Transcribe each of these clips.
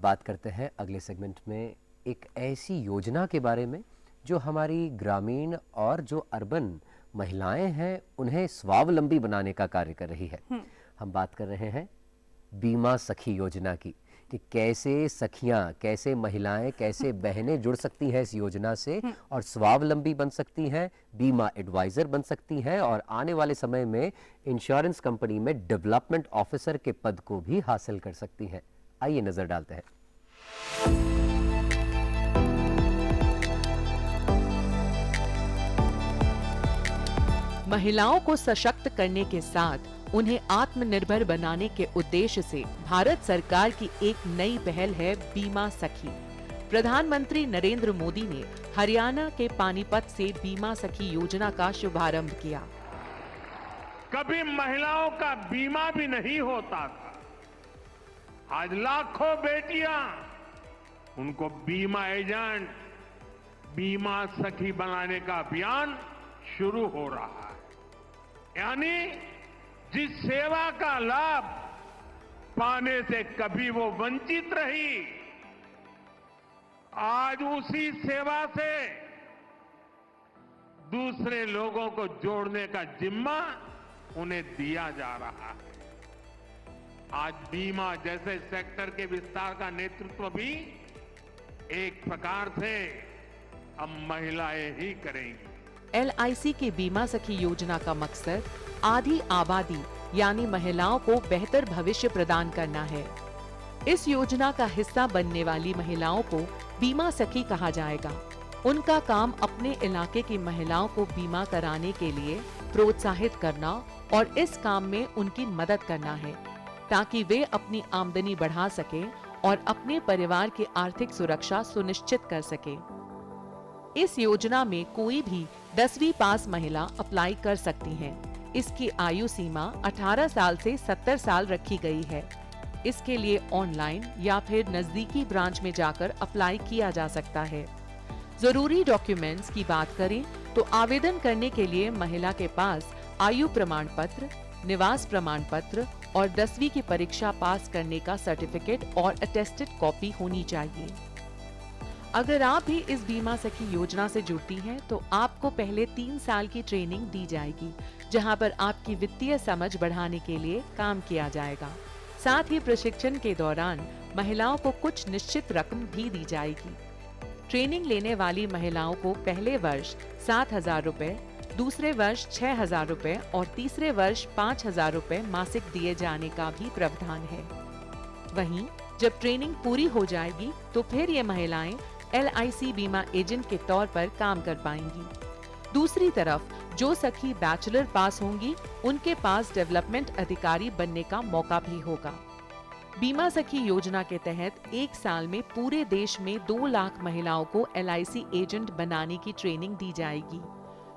बात करते हैं अगले सेगमेंट में एक ऐसी योजना के बारे में जो हमारी ग्रामीण और जो अर्बन महिलाएं हैं उन्हें स्वावलंबी बनाने का कार्य कर रही है। हम बात कर रहे हैं बीमा सखी योजना की कि कैसे सखियां, कैसे महिलाएं, कैसे बहनें जुड़ सकती हैं इस योजना से और स्वावलंबी बन सकती हैं, बीमा एडवाइजर बन सकती हैं और आने वाले समय में इंश्योरेंस कंपनी में डेवलपमेंट ऑफिसर के पद को भी हासिल कर सकती हैं। आइए नजर डालते हैं। महिलाओं को सशक्त करने के साथ उन्हें आत्मनिर्भर बनाने के उद्देश्य से भारत सरकार की एक नई पहल है बीमा सखी। प्रधानमंत्री नरेंद्र मोदी ने हरियाणा के पानीपत से बीमा सखी योजना का शुभारंभ किया। कभी महिलाओं का बीमा भी नहीं होता था, आज लाखों बेटियां उनको बीमा एजेंट, बीमा सखी बनाने का अभियान शुरू हो रहा है। यानी जिस सेवा का लाभ पाने से कभी वो वंचित रही, आज उसी सेवा से दूसरे लोगों को जोड़ने का जिम्मा उन्हें दिया जा रहा है। आज बीमा जैसे सेक्टर के विस्तार का नेतृत्व भी एक प्रकार से अब महिलाएं ही करेंगी। LIC की बीमा सखी योजना का मकसद आधी आबादी यानी महिलाओं को बेहतर भविष्य प्रदान करना है। इस योजना का हिस्सा बनने वाली महिलाओं को बीमा सखी कहा जाएगा। उनका काम अपने इलाके की महिलाओं को बीमा कराने के लिए प्रोत्साहित करना और इस काम में उनकी मदद करना है ताकि वे अपनी आमदनी बढ़ा सके और अपने परिवार की आर्थिक सुरक्षा सुनिश्चित कर सके। इस योजना में कोई भी 10वीं पास महिला अप्लाई कर सकती हैं। इसकी आयु सीमा 18 साल से 70 साल रखी गई है। इसके लिए ऑनलाइन या फिर नजदीकी ब्रांच में जाकर अप्लाई किया जा सकता है। जरूरी डॉक्यूमेंट्स की बात करें तो आवेदन करने के लिए महिला के पास आयु प्रमाण पत्र, निवास प्रमाण पत्र और 10वीं की परीक्षा पास करने का सर्टिफिकेट और अटेस्टेड कॉपी होनी चाहिए। अगर आप भी इस बीमा सखी योजना से जुड़ती हैं तो आपको पहले 3 साल की ट्रेनिंग दी जाएगी, जहां पर आपकी वित्तीय समझ बढ़ाने के लिए काम किया जाएगा। साथ ही प्रशिक्षण के दौरान महिलाओं को कुछ निश्चित रकम भी दी जाएगी। ट्रेनिंग लेने वाली महिलाओं को पहले वर्ष 7,000 रुपए, दूसरे वर्ष 6,000 रुपए और तीसरे वर्ष 5,000 रुपए मासिक दिए जाने का भी प्रावधान है। वहीं जब ट्रेनिंग पूरी हो जाएगी तो फिर ये महिलाएं LIC बीमा एजेंट के तौर पर काम कर पाएंगी। दूसरी तरफ जो सखी बैचलर पास होंगी उनके पास डेवलपमेंट अधिकारी बनने का मौका भी होगा। बीमा सखी योजना के तहत 1 साल में पूरे देश में 2 लाख महिलाओं को LIC एजेंट बनाने की ट्रेनिंग दी जाएगी।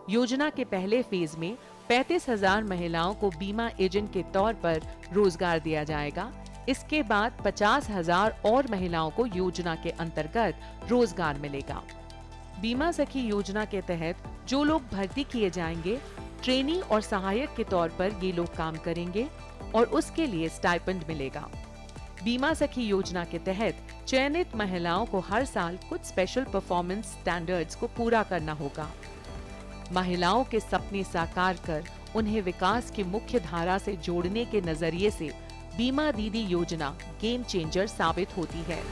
योजना के पहले फेज में 35,000 महिलाओं को बीमा एजेंट के तौर पर रोजगार दिया जाएगा। इसके बाद 50,000 और महिलाओं को योजना के अंतर्गत रोजगार मिलेगा। बीमा सखी योजना के तहत जो लोग भर्ती किए जाएंगे, ट्रेनी और सहायक के तौर पर ये लोग काम करेंगे और उसके लिए स्टाइपेंड मिलेगा। बीमा सखी योजना के तहत चयनित महिलाओं को हर साल कुछ स्पेशल परफॉर्मेंस स्टैंडर्ड्स को पूरा करना होगा। महिलाओं के सपने साकार कर उन्हें विकास की मुख्य धारा से जोड़ने के नजरिए से बीमा दीदी योजना गेम चेंजर साबित होती है।